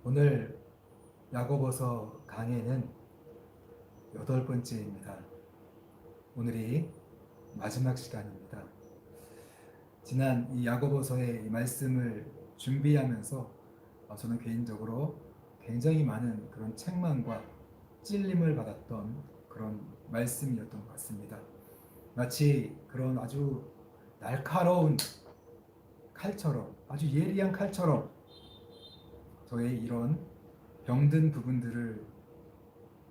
오늘 야고보서 강해는 8번째입니다. 오늘이 마지막 시간입니다. 지난 이 야고보서의 이 말씀을 준비하면서 저는 개인적으로 굉장히 많은 그런 책망과 찔림을 받았던 그런 말씀이었던 것 같습니다. 마치 그런 아주 날카로운 칼처럼, 아주 예리한 칼처럼 저의 이런 병든 부분들을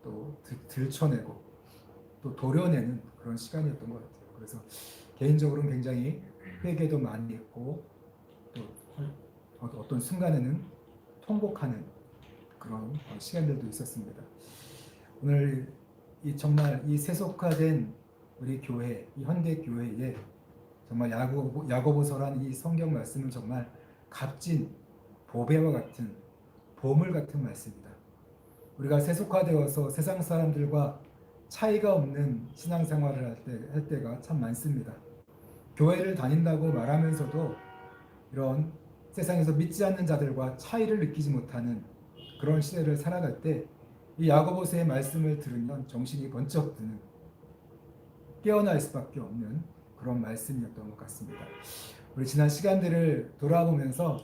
또 들춰내고 또 도려내는 그런 시간이었던 것 같아요. 그래서 개인적으로는 굉장히 회개도 많이 했고 또 어떤 순간에는 통곡하는 그런 시간들도 있었습니다. 오늘 정말 이 세속화된 우리 교회, 이 현대 교회에 정말 야고보서란 이 성경 말씀은 정말 값진 보배와 같은 보물 같은 말씀이다. 우리가 세속화되어서 세상 사람들과 차이가 없는 신앙생활을 할 때가 참 많습니다. 교회를 다닌다고 말하면서도 이런 세상에서 믿지 않는 자들과 차이를 느끼지 못하는 그런 시대를 살아갈 때 이 야고보서의 말씀을 들으면 정신이 번쩍 드는, 깨어날 수밖에 없는 그런 말씀이었던 것 같습니다. 우리 지난 시간들을 돌아보면서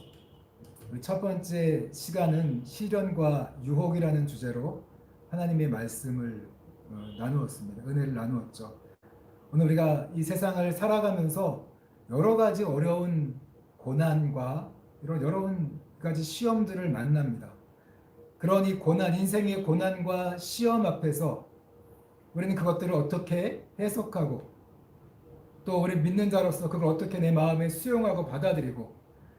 우리 첫 번째 시간은 시련과 유혹이라는 주제로 하나님의 말씀을 나누었습니다. 은혜를 나누었죠. 오늘 우리가 이 세상을 살아가면서 여러 가지 어려운 고난과 이런 여러 가지 시험들을 만납니다. 그런 이 고난, 인생의 고난과 시험 앞에서 우리는 그것들을 어떻게 해석하고 또 우리 믿는 자로서 그걸 어떻게 내 마음에 수용하고 받아들이고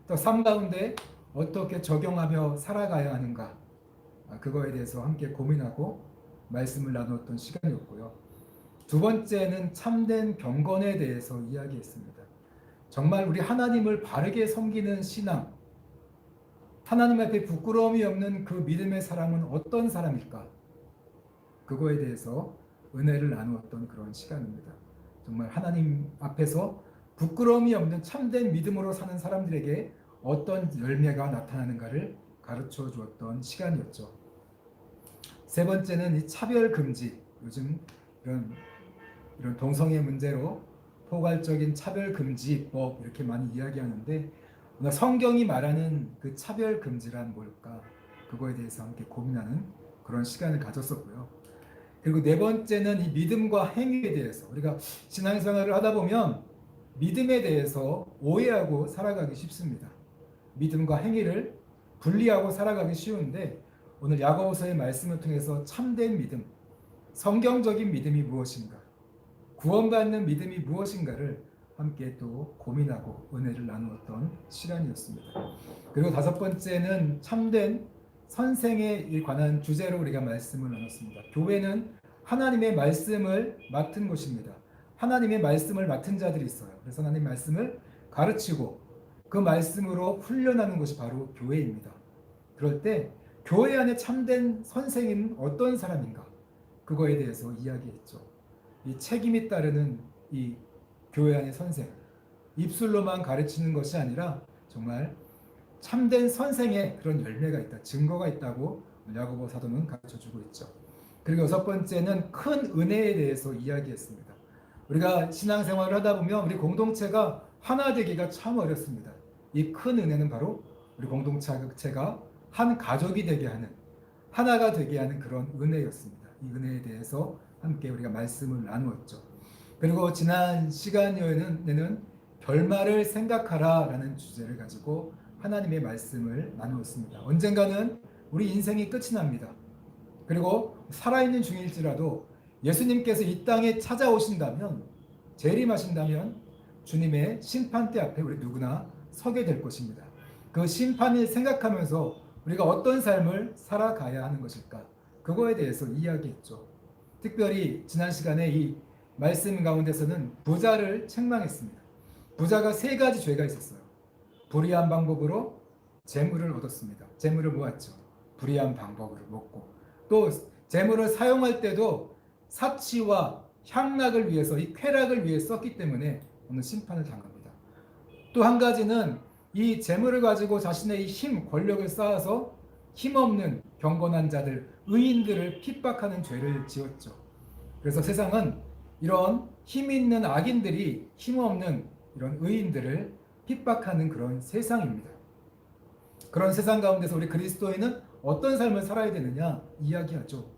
또 삶 가운데 어떻게 적용하며 살아가야 하는가, 그거에 대해서 함께 고민하고 말씀을 나누었던 시간이었고요. 두 번째는 참된 경건에 대해서 이야기했습니다. 정말 우리 하나님을 바르게 섬기는 신앙, 하나님 앞에 부끄러움이 없는 그 믿음의 사람은 어떤 사람일까? 그거에 대해서 은혜를 나누었던 그런 시간입니다. 정말 하나님 앞에서 부끄러움이 없는 참된 믿음으로 사는 사람들에게 어떤 열매가 나타나는가를 가르쳐 주었던 시간이었죠. 세 번째는 이 차별 금지. 요즘 이런 동성애 문제로 포괄적인 차별 금지법 이렇게 많이 이야기하는데 오늘 성경이 말하는 그 차별 금지란 뭘까? 그거에 대해서 함께 고민하는 그런 시간을 가졌었고요. 그리고 네 번째는 이 믿음과 행위에 대해서 우리가 신앙생활을 하다 보면 믿음에 대해서 오해하고 살아가기 쉽습니다. 믿음과 행위를 분리하고 살아가기 쉬운데 오늘 야고보서의 말씀을 통해서 참된 믿음, 성경적인 믿음이 무엇인가, 구원받는 믿음이 무엇인가를 함께 또 고민하고 은혜를 나누었던 시간이었습니다. 그리고 다섯 번째는 참된 선생에 관한 주제로 우리가 말씀을 나눴습니다. 교회는 하나님의 말씀을 맡은 곳입니다. 하나님의 말씀을 맡은 자들이 있어요. 그래서 하나님의 말씀을 가르치고 그 말씀으로 훈련하는 것이 바로 교회입니다. 그럴 때 교회 안에 참된 선생님은 어떤 사람인가? 그거에 대해서 이야기했죠. 이 책임이 따르는 이 교회 안의 선생, 입술로만 가르치는 것이 아니라 정말 참된 선생의 그런 열매가 있다, 증거가 있다고 야고보 사도는 가르쳐주고 있죠. 그리고 여섯 번째는 큰 은혜에 대해서 이야기했습니다. 우리가 신앙생활을 하다 보면 우리 공동체가 하나 되기가 참 어렵습니다. 이 큰 은혜는 바로 우리 공동체가 한 가족이 되게 하는, 하나가 되게 하는 그런 은혜였습니다. 이 은혜에 대해서 함께 우리가 말씀을 나누었죠. 그리고 지난 시간에는 결말을 생각하라 라는 주제를 가지고 하나님의 말씀을 나누었습니다. 언젠가는 우리 인생이 끝이 납니다. 그리고 살아있는 중일지라도 예수님께서 이 땅에 찾아오신다면, 재림하신다면 주님의 심판대 앞에 우리 누구나 서게 될 것입니다. 그 심판을 생각하면서 우리가 어떤 삶을 살아가야 하는 것일까? 그거에 대해서 이야기했죠. 특별히 지난 시간에 이 말씀 가운데서는 부자를 책망했습니다. 부자가 세 가지 죄가 있었어요. 불의한 방법으로 재물을 얻었습니다. 재물을 모았죠. 불의한 방법으로 먹고 또 재물을 사용할 때도 사치와 향락을 위해서, 이 쾌락을 위해 썼기 때문에 오늘 심판을 당합니다. 또 한 가지는 이 재물을 가지고 자신의 힘, 권력을 쌓아서 힘없는 경건한 자들, 의인들을 핍박하는 죄를 지었죠. 그래서 세상은 이런 힘 있는 악인들이 힘없는 이런 의인들을 핍박하는 그런 세상입니다. 그런 세상 가운데서 우리 그리스도인은 어떤 삶을 살아야 되느냐 이야기하죠.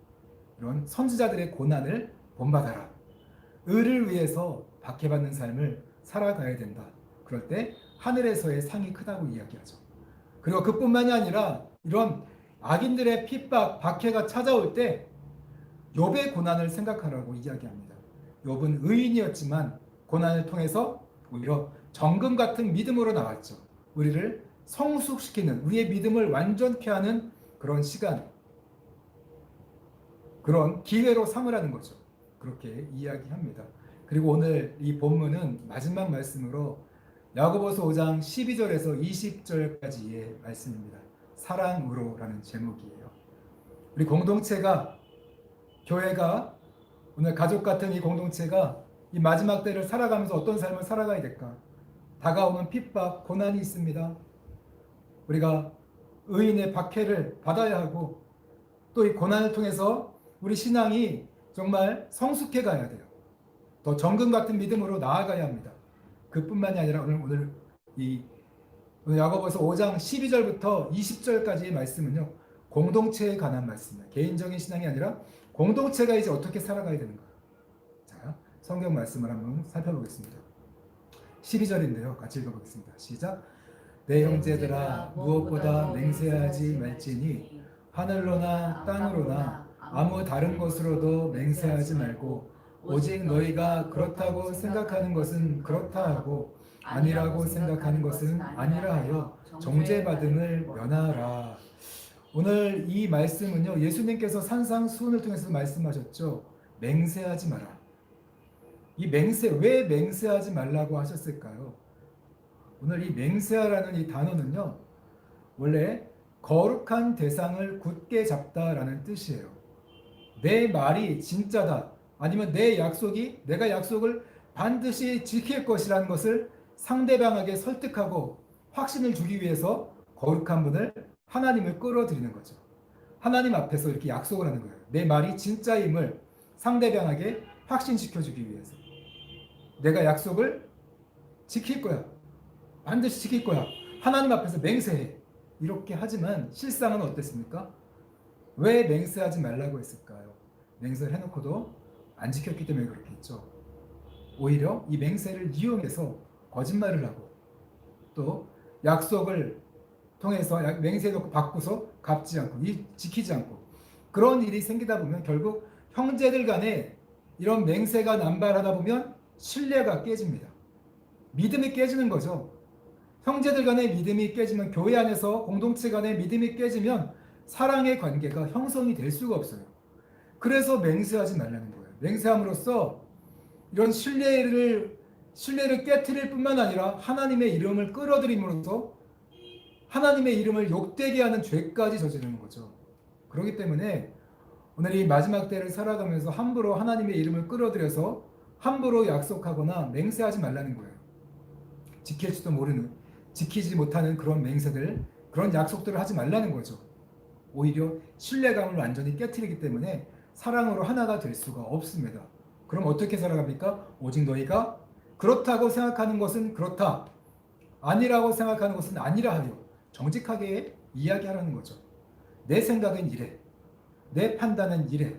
이런 선지자들의 고난을 본받아라. 의를 위해서 박해받는 삶을 살아가야 된다. 그럴 때 하늘에서의 상이 크다고 이야기하죠. 그리고 그뿐만이 아니라 이런 악인들의 핍박, 박해가 찾아올 때 욥의 고난을 생각하라고 이야기합니다. 욥은 의인이었지만 고난을 통해서 오히려 정금 같은 믿음으로 나왔죠. 우리를 성숙시키는, 우리의 믿음을 완전케 하는 그런 시간, 그런 기회로 삼으라는 거죠. 그렇게 이야기합니다. 그리고 오늘 이 본문은 마지막 말씀으로 야고보서 5장 12절에서 20절까지의 말씀입니다. 사랑으로라는 제목이에요. 우리 공동체가, 교회가, 오늘 가족 같은 이 공동체가 이 마지막 때를 살아가면서 어떤 삶을 살아가야 될까? 다가오는 핍박, 고난이 있습니다. 우리가 의인의 박해를 받아야 하고 또 이 고난을 통해서 우리 신앙이 정말 성숙해 가야 돼요. 더 정금 같은 믿음으로 나아가야 합니다. 그뿐만이 아니라 오늘 야고보서 5장 12절부터 20절까지의 말씀은요. 공동체에 관한 말씀입니다. 개인적인 신앙이 아니라 공동체가 이제 어떻게 살아가야 되는가. 자, 성경 말씀을 한번 살펴보겠습니다. 12절인데요. 같이 읽어보겠습니다. 시작. 내 형제들아 무엇보다 맹세하지 말지니 하늘로나 땅으로나 아무 다른 것으로도 맹세하지 말고 오직 너희가 그렇다고 생각하는 것은 그렇다 하고 아니라고 생각하는 것은 아니라 하여 정죄받음을 면하라. 오늘 이 말씀은요. 예수님께서 산상수훈을 통해서 말씀하셨죠. 맹세하지 마라. 이 왜 맹세하지 말라고 하셨을까요? 오늘 이 맹세하라는 이 단어는요. 원래 거룩한 대상을 굳게 잡다라는 뜻이에요. 내 말이 진짜다. 아니면 내가 약속을 반드시 지킬 것이라는 것을 상대방에게 설득하고 확신을 주기 위해서 거룩한 분을 하나님을 끌어들이는 거죠. 하나님 앞에서 이렇게 약속을 하는 거예요. 내 말이 진짜임을 상대방에게 확신시켜주기 위해서. 내가 약속을 지킬 거야. 반드시 지킬 거야. 하나님 앞에서 맹세해. 이렇게 하지만 실상은 어땠습니까? 왜 맹세하지 말라고 했을까요? 맹세를 해놓고도 안 지켰기 때문에 그렇겠죠. 오히려 이 맹세를 이용해서 거짓말을 하고 또 약속을 통해서 맹세해놓고 바꾸서 갚지 않고 지키지 않고 그런 일이 생기다 보면 결국 형제들 간에 이런 맹세가 남발하다 보면 신뢰가 깨집니다. 믿음이 깨지는 거죠. 형제들 간의 믿음이 깨지면 교회 안에서 공동체 간의 믿음이 깨지면 사랑의 관계가 형성이 될 수가 없어요. 그래서 맹세하지 말라는 거예요. 맹세함으로써 이런 신뢰를 깨트릴 뿐만 아니라 하나님의 이름을 끌어들임으로써 하나님의 이름을 욕되게 하는 죄까지 저지르는 거죠. 그렇기 때문에 오늘 이 마지막 때를 살아가면서 함부로 하나님의 이름을 끌어들여서 함부로 약속하거나 맹세하지 말라는 거예요. 지킬지도 모르는, 지키지 못하는 그런 맹세들, 그런 약속들을 하지 말라는 거죠. 오히려 신뢰감을 완전히 깨트리기 때문에 사랑으로 하나가 될 수가 없습니다. 그럼 어떻게 살아갑니까? 오직 너희가 그렇다고 생각하는 것은 그렇다, 아니라고 생각하는 것은 아니라 하여 정직하게 이야기하라는 거죠. 내 생각은 이래, 내 판단은 이래.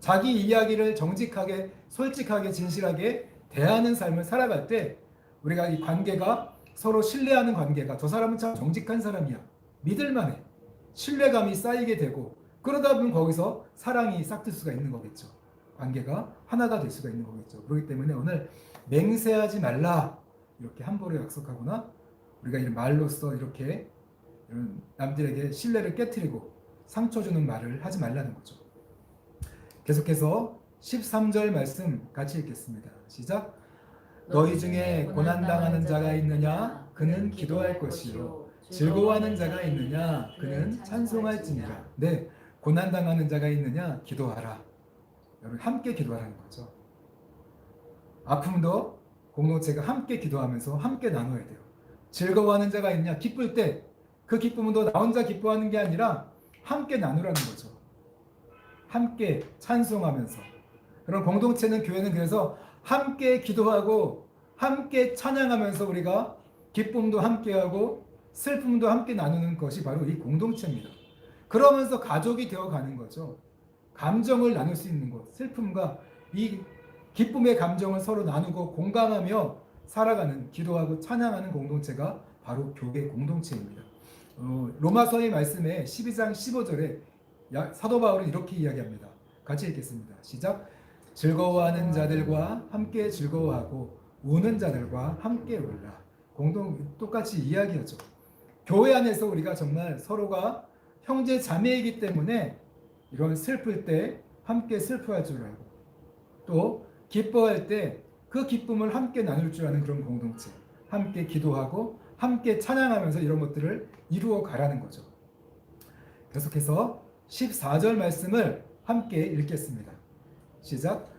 자기 이야기를 정직하게, 솔직하게, 진실하게 대하는 삶을 살아갈 때 우리가 이 관계가 서로 신뢰하는 관계가 저 사람은 참 정직한 사람이야, 믿을만해, 신뢰감이 쌓이게 되고 그러다 보면 거기서 사랑이 싹틀 수가 있는 거겠죠. 관계가 하나가 될 수가 있는 거겠죠. 그렇기 때문에 오늘 맹세하지 말라 이렇게 함부로 약속하거나 우리가 이런 말로써 이렇게 이런 남들에게 신뢰를 깨트리고 상처 주는 말을 하지 말라는 거죠. 계속해서 13절 말씀 같이 읽겠습니다. 시작. 너희 중에 고난당하는 자가 있느냐? 그는 기도할 것이요. 즐거워하는 자가 있느냐? 그는 찬송할지니라. 네, 고난당하는 자가 있느냐? 기도하라. 여러분 함께 기도하라는 거죠. 아픔도 공동체가 함께 기도하면서 함께 나눠야 돼요. 즐거워하는 자가 있냐? 기쁠 때 그 기쁨도 나 혼자 기뻐하는 게 아니라 함께 나누라는 거죠. 함께 찬송하면서. 그런 공동체는, 교회는 그래서 함께 기도하고 함께 찬양하면서 우리가 기쁨도 함께하고 슬픔도 함께 나누는 것이 바로 이 공동체입니다. 그러면서 가족이 되어가는 거죠. 감정을 나눌 수 있는 것, 슬픔과 이 기쁨의 감정을 서로 나누고 공감하며 살아가는, 기도하고 찬양하는 공동체가 바로 교회 공동체입니다. 로마서의 말씀에 12장 15절에 사도 바울은 이렇게 이야기합니다. 같이 읽겠습니다. 시작. 즐거워하는 자들과 함께 즐거워하고 우는 자들과 함께 울라. 똑같이 이야기하죠. 교회 안에서 우리가 정말 서로가 형제 자매이기 때문에 이런 슬플 때 함께 슬퍼할 줄 알고, 또 기뻐할 때 그 기쁨을 함께 나눌 줄 아는 그런 공동체, 함께 기도하고 함께 찬양하면서 이런 것들을 이루어 가라는 거죠. 계속해서 14절 말씀을 함께 읽겠습니다. 시작.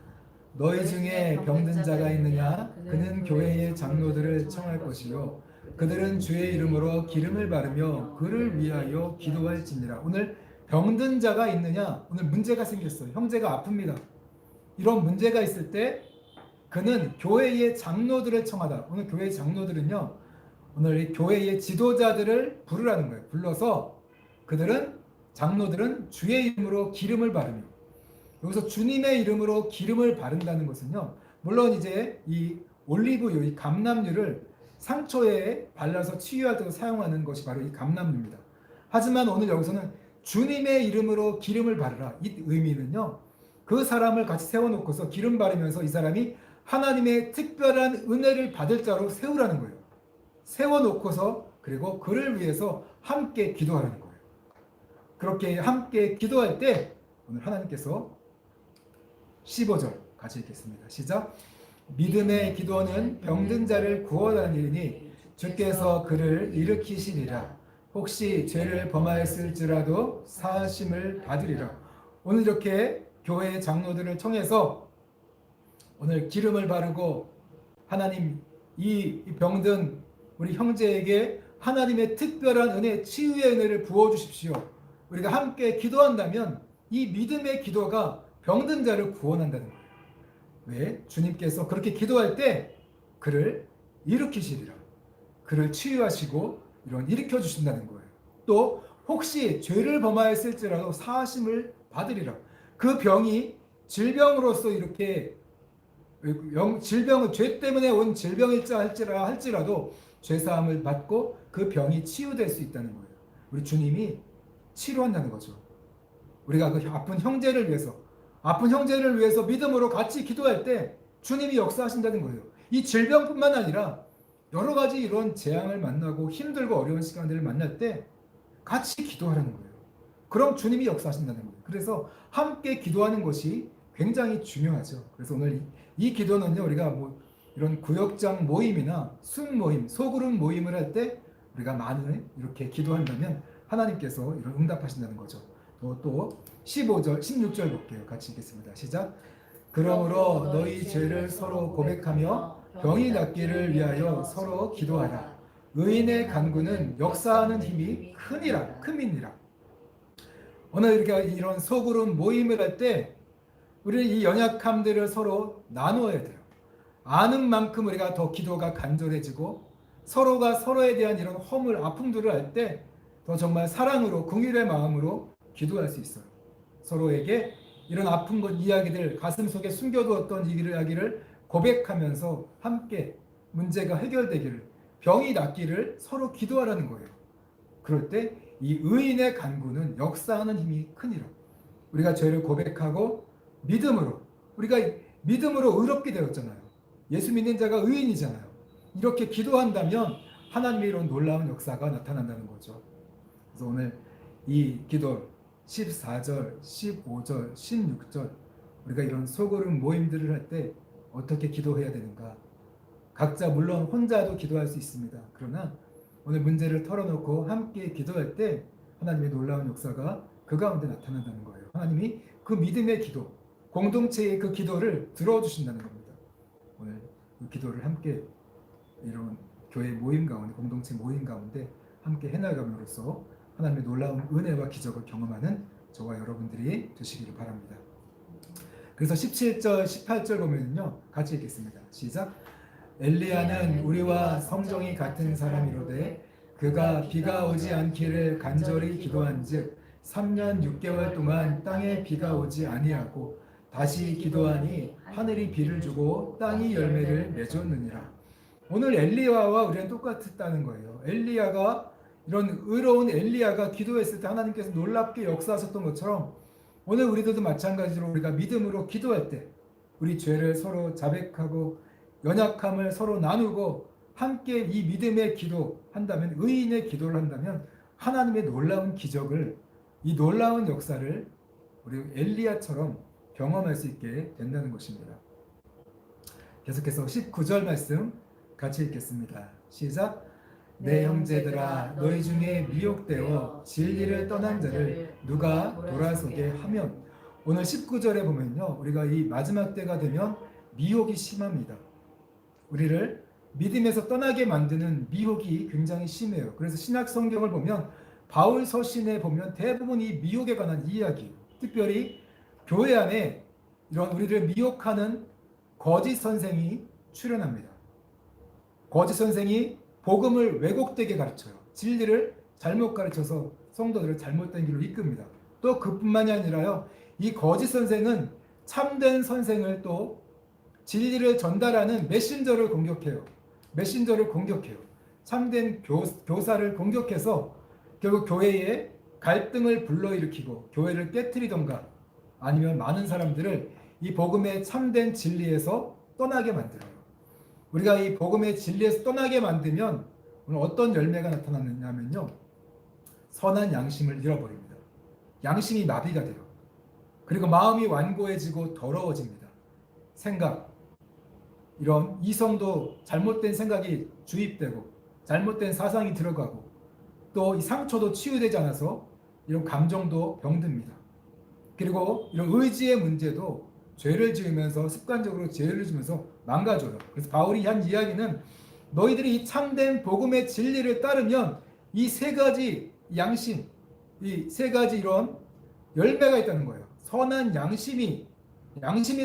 너희 중에 병든 자가 있느냐? 그는 교회의 장로들을 청할 것이요 그들은 주의 이름으로 기름을 바르며 그를 위하여 기도할지니라. 오늘 병든 자가 있느냐? 오늘 문제가 생겼어요. 형제가 아픕니다. 이런 문제가 있을 때 그는 교회의 장로들을 청하다. 오늘 교회의 장로들은요, 오늘 이 교회의 지도자들을 부르라는 거예요. 불러서 장로들은 주의 이름으로 기름을 바르며, 여기서 주님의 이름으로 기름을 바른다는 것은요, 물론 이제 이 올리브유, 이 감람유를 상처에 발라서 치유할 때 사용하는 것이 바로 이 감람유입니다. 하지만 오늘 여기서는 주님의 이름으로 기름을 바르라. 이 의미는요, 그 사람을 같이 세워놓고서 기름 바르면서 이 사람이 하나님의 특별한 은혜를 받을 자로 세우라는 거예요. 세워놓고서 그리고 그를 위해서 함께 기도하라는 거예요. 그렇게 함께 기도할 때 오늘 하나님께서 15절 같이 읽겠습니다. 시작. 믿음의 기도는 병든 자를 구원하는 일이니 주께서 그를 일으키시리라. 혹시 죄를 범하였을지라도 사하심을 받으리라. 오늘 이렇게 교회의 장로들을 청해서 오늘 기름을 바르고 하나님 이 병든 우리 형제에게 하나님의 특별한 은혜, 치유의 은혜를 부어주십시오. 우리가 함께 기도한다면 이 믿음의 기도가 병든 자를 구원한다는 거예요. 왜? 주님께서 그렇게 기도할 때 그를 일으키시리라. 그를 치유하시고 일으켜 주신다는 거예요. 또 혹시 죄를 범하였을지라도 사하심을 받으리라. 그 병이 질병으로서 이렇게 질병은 죄 때문에 온 질병일자 할지라도 죄사함을 받고 그 병이 치유될 수 있다는 거예요. 우리 주님이 치료한다는 거죠. 우리가 그 아픈 형제를 위해서 믿음으로 같이 기도할 때 주님이 역사하신다는 거예요. 이 질병뿐만 아니라 여러 가지 이런 재앙을 만나고 힘들고 어려운 시간들을 만날 때 같이 기도하라는 거예요. 그럼 주님이 역사하신다는 거예요. 그래서 함께 기도하는 것이 굉장히 중요하죠. 그래서 오늘 이 기도는요, 우리가 이런 구역장 모임이나 순 모임, 소그룹 모임을 할 때 우리가 많이 이렇게 기도한다면 하나님께서 이런 응답하신다는 거죠. 또 15절, 16절 볼게요. 같이 읽겠습니다. 시작. 그러므로 너희 죄를 서로 고백하며 병이 낫기를 위하여 서로 기도하라. 의인의 간구는 역사하는 힘이 큼이니라. 오늘 이렇게 이런 소그룹 모임을 할 때 우리는 이 연약함들을 서로 나누어야 돼요. 아는 만큼 우리가 더 기도가 간절해지고 서로가 서로에 대한 이런 허물, 아픔들을 할 때 더 정말 사랑으로, 긍휼의 마음으로 기도할 수 있어요. 서로에게 이런 아픈 것 이야기들, 가슴 속에 숨겨두었던 이야기를 고백하면서 함께 문제가 해결되기를, 병이 낫기를 서로 기도하라는 거예요. 그럴 때 이 의인의 간구는 역사하는 힘이 크니라. 우리가 죄를 고백하고 우리가 믿음으로 의롭게 되었잖아요. 예수 믿는 자가 의인이잖아요. 이렇게 기도한다면 하나님의 이런 놀라운 역사가 나타난다는 거죠. 그래서 오늘 이 기도 14절, 15절, 16절 우리가 이런 소그룹 모임들을 할 때 어떻게 기도해야 되는가? 각자 물론 혼자도 기도할 수 있습니다. 그러나 오늘 문제를 털어놓고 함께 기도할 때 하나님의 놀라운 역사가 그 가운데 나타난다는 거예요. 하나님이 그 믿음의 기도, 공동체의 그 기도를 들어주신다는 겁니다. 오늘 이 기도를 함께 이런 교회 모임 가운데, 공동체 모임 가운데 함께 해나감으로써 하나님의 놀라운 은혜와 기적을 경험하는 저와 여러분들이 되시기를 바랍니다. 그래서 17절, 18절 보면요, 같이 읽겠습니다. 시작. 엘리야는 우리와 성정이 같은 사람이로되 그가 비가 오지 않기를 간절히 기도한즉 3년 6개월 동안 땅에 비가 오지 아니하고 다시 기도하니 하늘이 비를 주고 땅이 열매를 맺었느니라. 오늘 엘리야와 우리는 똑같았다는 거예요. 엘리야가 이런 의로운 엘리야가 기도했을 때 하나님께서 놀랍게 역사하셨던 것처럼 오늘 우리들도 마찬가지로 우리가 믿음으로 기도할 때 우리 죄를 서로 자백하고 연약함을 서로 나누고 함께 이 믿음의 기도 한다면, 의인의 기도를 한다면 하나님의 놀라운 기적을, 이 놀라운 역사를 우리 엘리야처럼 경험할 수 있게 된다는 것입니다. 계속해서 19절 말씀 같이 읽겠습니다. 시작. 내 형제들아 너희 중에 미혹되어 진리를 떠난 자를 누가 돌아서게 하면. 오늘 19절에 보면요, 우리가 이 마지막 때가 되면 미혹이 심합니다. 우리를 믿음에서 떠나게 만드는 미혹이 굉장히 심해요. 그래서 신약 성경을 보면 바울 서신에 보면 대부분 이 미혹에 관한 이야기, 특별히 교회 안에 이런 우리를 미혹하는 거짓 선생이 출현합니다. 거짓 선생이 복음을 왜곡되게 가르쳐요. 진리를 잘못 가르쳐서 성도들을 잘못된 길로 이끕니다. 또 그뿐만이 아니라요, 이 거짓 선생은 참된 선생을 또 진리를 전달하는 메신저를 공격해요. 메신저를 공격해요. 참된 교사를 공격해서 결국 교회에 갈등을 불러일으키고 교회를 깨트리던가 아니면 많은 사람들을 이 복음의 참된 진리에서 떠나게 만들어요. 우리가 이 복음의 진리에서 떠나게 만들면 오늘 어떤 열매가 나타나느냐면요, 선한 양심을 잃어버립니다. 양심이 마비가 돼요. 그리고 마음이 완고해지고 더러워집니다. 생각, 이런 이성도 잘못된 생각이 주입되고 잘못된 사상이 들어가고 또 이 상처도 치유되지 않아서 이런 감정도 병듭니다. 그리고 이런 의지의 문제도 죄를 지으면서 습관적으로 죄를 지으면서 망가져요. 그래서 바울이 한 이야기는 너희들이 이 참된 복음의 진리를 따르면 이 세 가지 양심, 이 세 가지 이런 열매가 있다는 거예요. 선한 양심이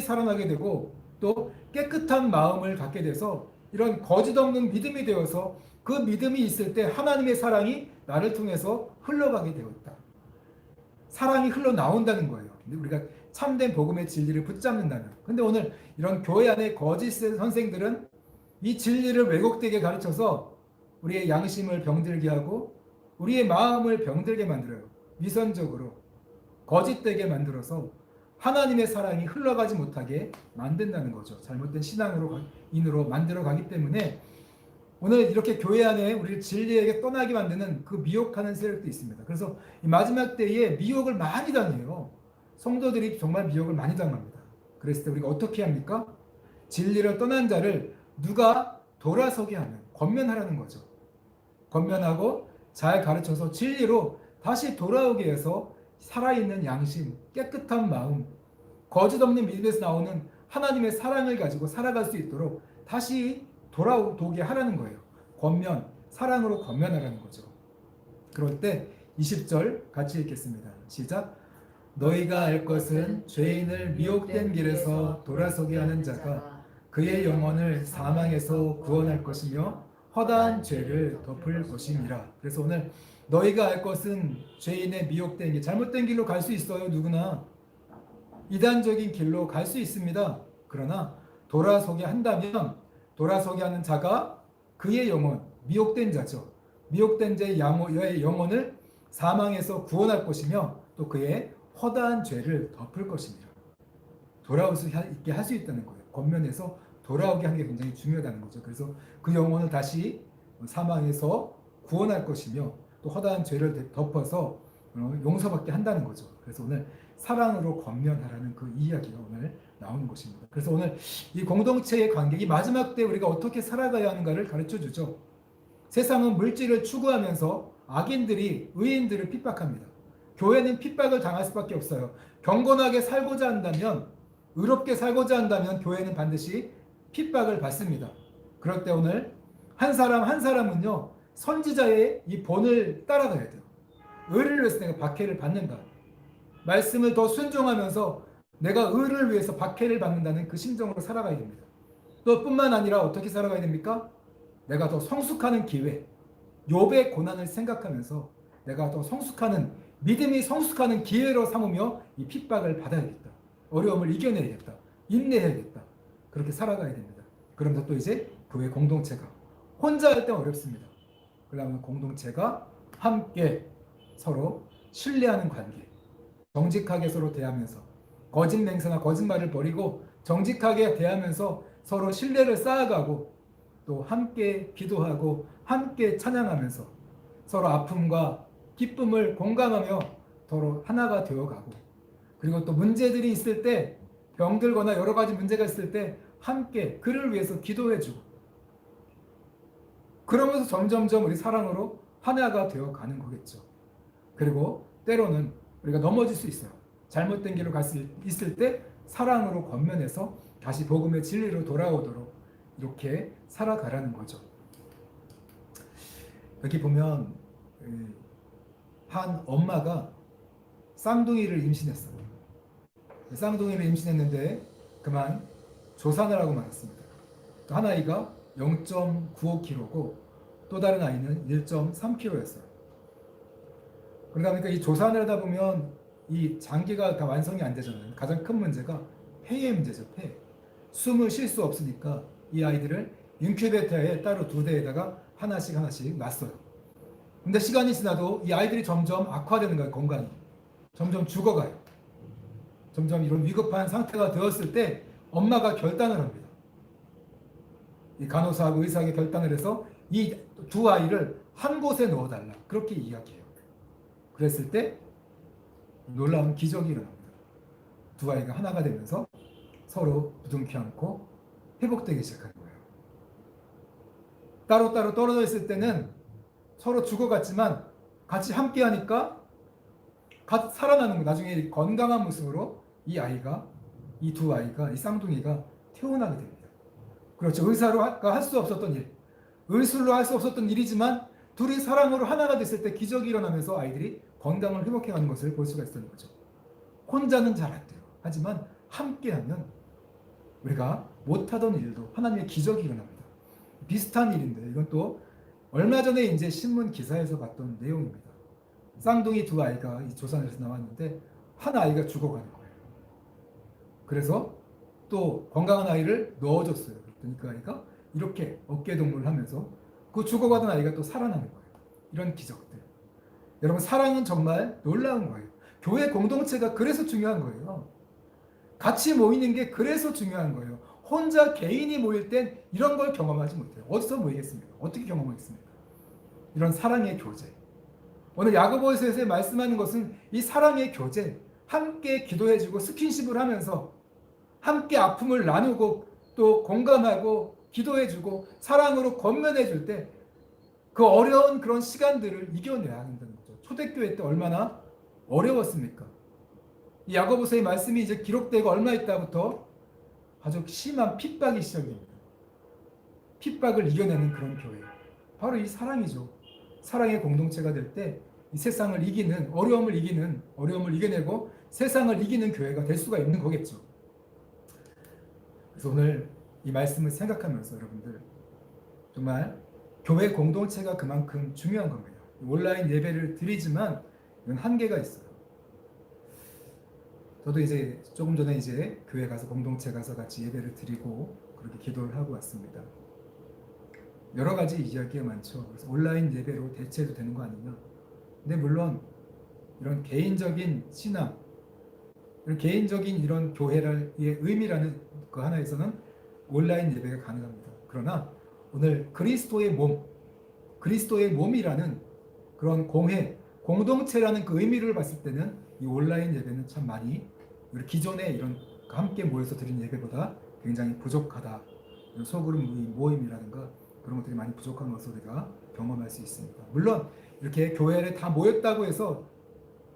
살아나게 되고 또 깨끗한 마음을 갖게 돼서 이런 거짓 없는 믿음이 되어서 그 믿음이 있을 때 하나님의 사랑이 나를 통해서 흘러가게 되었다. 사랑이 흘러나온다는 거예요. 근데 우리가 참된 복음의 진리를 붙잡는다면. 근데 오늘 이런 교회 안에 거짓 선생들은 이 진리를 왜곡되게 가르쳐서 우리의 양심을 병들게 하고 우리의 마음을 병들게 만들어요. 위선적으로 거짓되게 만들어서 하나님의 사랑이 흘러가지 못하게 만든다는 거죠. 잘못된 신앙으로 만들어가기 때문에 오늘 이렇게 교회 안에 우리를 진리에게 떠나게 만드는 그 미혹하는 세력도 있습니다. 그래서 이 마지막 때에 미혹을 많이 당해요. 성도들이 정말 미혹을 많이 당합니다. 그랬을 때 우리가 어떻게 합니까? 진리를 떠난 자를 누가 돌아서게 하면 권면하라는 거죠. 권면하고 잘 가르쳐서 진리로 다시 돌아오게 해서 살아있는 양심, 깨끗한 마음, 거짓 없는 믿음에서 나오는 하나님의 사랑을 가지고 살아갈 수 있도록 다시 돌아오게 하라는 거예요. 권면, 사랑으로 권면하라는 거죠. 그럴 때 20절 같이 읽겠습니다. 시작. 너희가 알 것은 죄인을 미혹된 길에서 돌아서게 하는 자가 그의 영혼을 사망에서 구원할 것이며 허다한 죄를 덮을 것임이라. 그래서 오늘 너희가 알 것은 죄인의 미혹된 길, 잘못된 길로 갈 수 있어요. 누구나 이단적인 길로 갈 수 있습니다. 그러나 돌아서게 한다면 돌아서게 하는 자가 그의 영혼, 미혹된 자죠. 미혹된 자의 영혼을 사망에서 구원할 것이며 또 그의 허다한 죄를 덮을 것입니다. 돌아올 수 있게 할 수 있다는 거예요. 겉면에서 돌아오게 하는 게 굉장히 중요하다는 거죠. 그래서 그 영혼을 다시 사망에서 구원할 것이며 또 허다한 죄를 덮어서 용서받게 한다는 거죠. 그래서 오늘 사랑으로 권면하라는 그 이야기가 오늘 나오는 것입니다. 그래서 오늘 이 공동체의 관계, 이 마지막 때 우리가 어떻게 살아가야 하는가를 가르쳐 주죠. 세상은 물질을 추구하면서 악인들이 의인들을 핍박합니다. 교회는 핍박을 당할 수밖에 없어요. 경건하게 살고자 한다면, 의롭게 살고자 한다면 교회는 반드시 핍박을 받습니다. 그럴 때 오늘 한 사람 한 사람은요, 선지자의 이 본을 따라가야 돼요. 의를 위해서 내가 박해를 받는다. 말씀을 더 순종하면서 내가 의를 위해서 박해를 받는다는 그 심정으로 살아가야 됩니다. 또 뿐만 아니라 어떻게 살아가야 됩니까? 내가 더 성숙하는 기회, 욥의 고난을 생각하면서 내가 더 성숙하는, 믿음이 성숙하는 기회로 삼으며 이 핍박을 받아야겠다. 어려움을 이겨내야겠다. 인내해야겠다. 그렇게 살아가야 됩니다. 그러면서 또 이제 교회 공동체가 혼자 할 때 어렵습니다. 그러면 공동체가 함께 서로 신뢰하는 관계, 정직하게 서로 대하면서 거짓 맹세나 거짓말을 버리고 정직하게 대하면서 서로 신뢰를 쌓아가고 또 함께 기도하고 함께 찬양하면서 서로 아픔과 기쁨을 공감하며 서로 하나가 되어가고, 그리고 또 문제들이 있을 때, 병들거나 여러 가지 문제가 있을 때 함께 그를 위해서 기도해주고, 그러면서 점점점 우리 사랑으로 하나가 되어가는 거겠죠. 그리고 때로는 우리가 넘어질 수 있어요. 잘못된 길로 갈 수 있을 때 사랑으로 권면해서 다시 복음의 진리로 돌아오도록 이렇게 살아가라는 거죠. 여기 보면 한 엄마가 쌍둥이를 임신했어요. 쌍둥이를 임신했는데 그만 조산을 하고 말았습니다. 한 아이가 0.95kg고 또 다른 아이는 1.3kg였어요. 그러다 보니까 이 조산을 하다 보면 이 장기가 다 완성이 안 되잖아요. 가장 큰 문제가 폐의 문제죠. 폐. 숨을 쉴 수 없으니까 이 아이들을 인큐베이터에 따로 2대에다가 하나씩 놨어요. 근데 시간이 지나도 이 아이들이 점점 악화되는 거예요. 건강이. 점점 죽어가요. 점점 이런 위급한 상태가 되었을 때 엄마가 결단을 합니다. 이 간호사하고 의사에게 결단을 해서 이 2아이를 한 곳에 넣어달라. 그렇게 이야기해요. 그랬을 때 놀라운 기적이 일어납니다. 2아이가 하나가 되면서 서로 부둥켜 안고 회복되기 시작하는 거예요. 따로따로 떨어져 있을 때는 서로 죽어갔지만 같이 함께 하니까 같이 살아나는 거. 나중에 건강한 모습으로 이 2아이가, 이 쌍둥이가 태어나게 됩니다. 그렇죠. 의사로가 할 수 없었던 일, 의술로 할 수 없었던 일이지만 둘이 사랑으로 하나가 됐을 때 기적이 일어나면서 아이들이 건강을 회복해가는 것을 볼 수가 있었던 거죠. 혼자는 잘 안 돼요. 하지만 함께하면 우리가 못하던 일도 하나님의 기적이 일어납니다. 비슷한 일인데 이건 또 얼마 전에 이제 신문 기사에서 봤던 내용입니다. 쌍둥이 2아이가 이 조산에서 나왔는데 한 아이가 죽어가는 거예요. 그래서 또 건강한 아이를 넣어줬어요. 그랬더니 그 아이가 이렇게 어깨동무를 하면서 그 죽어가던 아이가 또 살아나는 거예요. 이런 기적들. 여러분, 사랑은 정말 놀라운 거예요. 교회 공동체가 그래서 중요한 거예요. 같이 모이는 게 그래서 중요한 거예요. 혼자 개인이 모일 땐 이런 걸 경험하지 못해요. 어디서 모이겠습니까? 어떻게 경험하겠습니까? 이런 사랑의 교제. 오늘 야고보서에서 말씀하는 것은 이 사랑의 교제, 함께 기도해주고 스킨십을 하면서 함께 아픔을 나누고 또 공감하고 기도해주고 사랑으로 권면해줄 때 그 어려운 그런 시간들을 이겨내야 한다는 거죠. 초대교회 때 얼마나 어려웠습니까? 이 야고보서의 말씀이 이제 기록되고 얼마 있다부터 아주 심한 핍박이 시작됩니다. 핍박을 이겨내는 그런 교회. 바로 이 사랑이죠. 사랑의 공동체가 될 때 이 세상을 이기는, 어려움을 이겨내고 세상을 이기는 교회가 될 수가 있는 거겠죠. 그래서 오늘 이 말씀을 생각하면서 여러분들 정말 교회 공동체가 그만큼 중요한 겁니다. 온라인 예배를 드리지만 이건 한계가 있어요. 저도 이제 조금 전에 이제 교회 가서 공동체 가서 같이 예배를 드리고 그렇게 기도를 하고 왔습니다. 여러 가지 이야기가 많죠. 그래서 온라인 예배로 대체해도 되는 거 아니냐. 근데 물론 이런 개인적인 신앙, 이런 개인적인 이런 교회의 의미라는 그 하나에서는 온라인 예배가 가능합니다. 그러나 오늘 그리스도의 몸이라는 그런 공동체라는 그 의미를 봤을 때는 이 온라인 예배는 참 많이 우리 기존의 이런 함께 모여서 드린 예배보다 굉장히 부족하다. 소그룹 모임이라든가 그런 것들이 많이 부족한 것을 우리가 경험할 수 있습니다. 물론 이렇게 교회에 다 모였다고 해서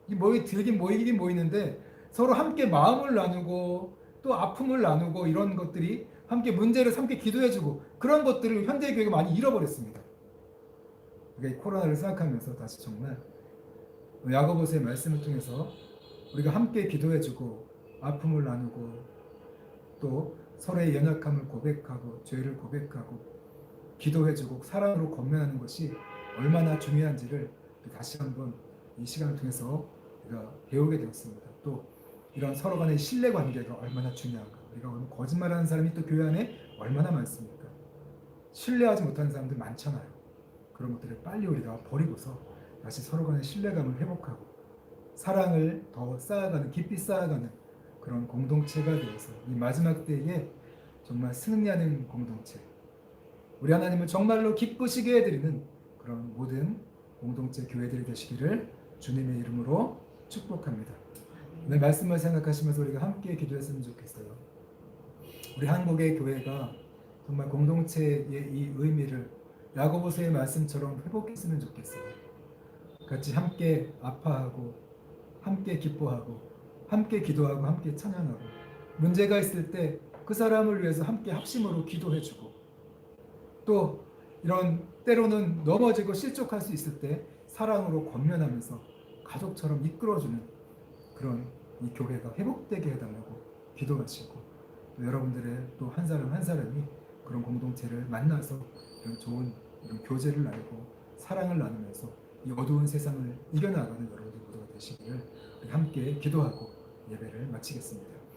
모이긴 모이는데 서로 함께 마음을 나누고 또 아픔을 나누고 이런 것들이 함께 문제를 함께 기도해주고 그런 것들을 현대교회가 많이 잃어버렸습니다. 우리가 이 코로나를 생각하면서 다시 정말 야고보서의 말씀을 통해서 우리가 함께 기도해주고 아픔을 나누고 또 서로의 연약함을 고백하고 죄를 고백하고 기도해주고 사랑으로 건면하는 것이 얼마나 중요한지를 다시 한번 이 시간을 통해서 우리가 배우게 되었습니다. 또 이런 서로 간의 신뢰 관계가 얼마나 중요한가. 우리가 오늘 거짓말하는 사람이 또 교회 안에 얼마나 많습니까? 신뢰하지 못하는 사람들 많잖아요. 그런 것들을 빨리 우리가 버리고서 다시 서로 간의 신뢰감을 회복하고 사랑을 더 쌓아가는, 깊이 쌓아가는 그런 공동체가 되어서 이 마지막 때에 정말 승리하는 공동체, 우리 하나님을 정말로 기쁘시게 해드리는 그런 모든 공동체 교회들이 되시기를 주님의 이름으로 축복합니다. 오늘 말씀을 생각하시면서 우리가 함께 기도했으면 좋겠어요. 우리 한국의 교회가 정말 공동체의 이 의미를 야고보서의 말씀처럼 회복했으면 좋겠어요. 같이 함께 아파하고 함께 기뻐하고 함께 기도하고 함께 찬양하고 문제가 있을 때 그 사람을 위해서 함께 합심으로 기도해주고 또 이런 때로는 넘어지고 실족할 수 있을 때 사랑으로 권면하면서 가족처럼 이끌어주는 그런 이 교회가 회복되게 해달라고 기도하시고 또 여러분들의 또 한 사람 한 사람이 그런 공동체를 만나서 이런 좋은 이런 교제를 나누고 사랑을 나누면서 이 어두운 세상을 이겨나가는 여러분들 모두가 되시기를 함께 기도하고 예배를 마치겠습니다.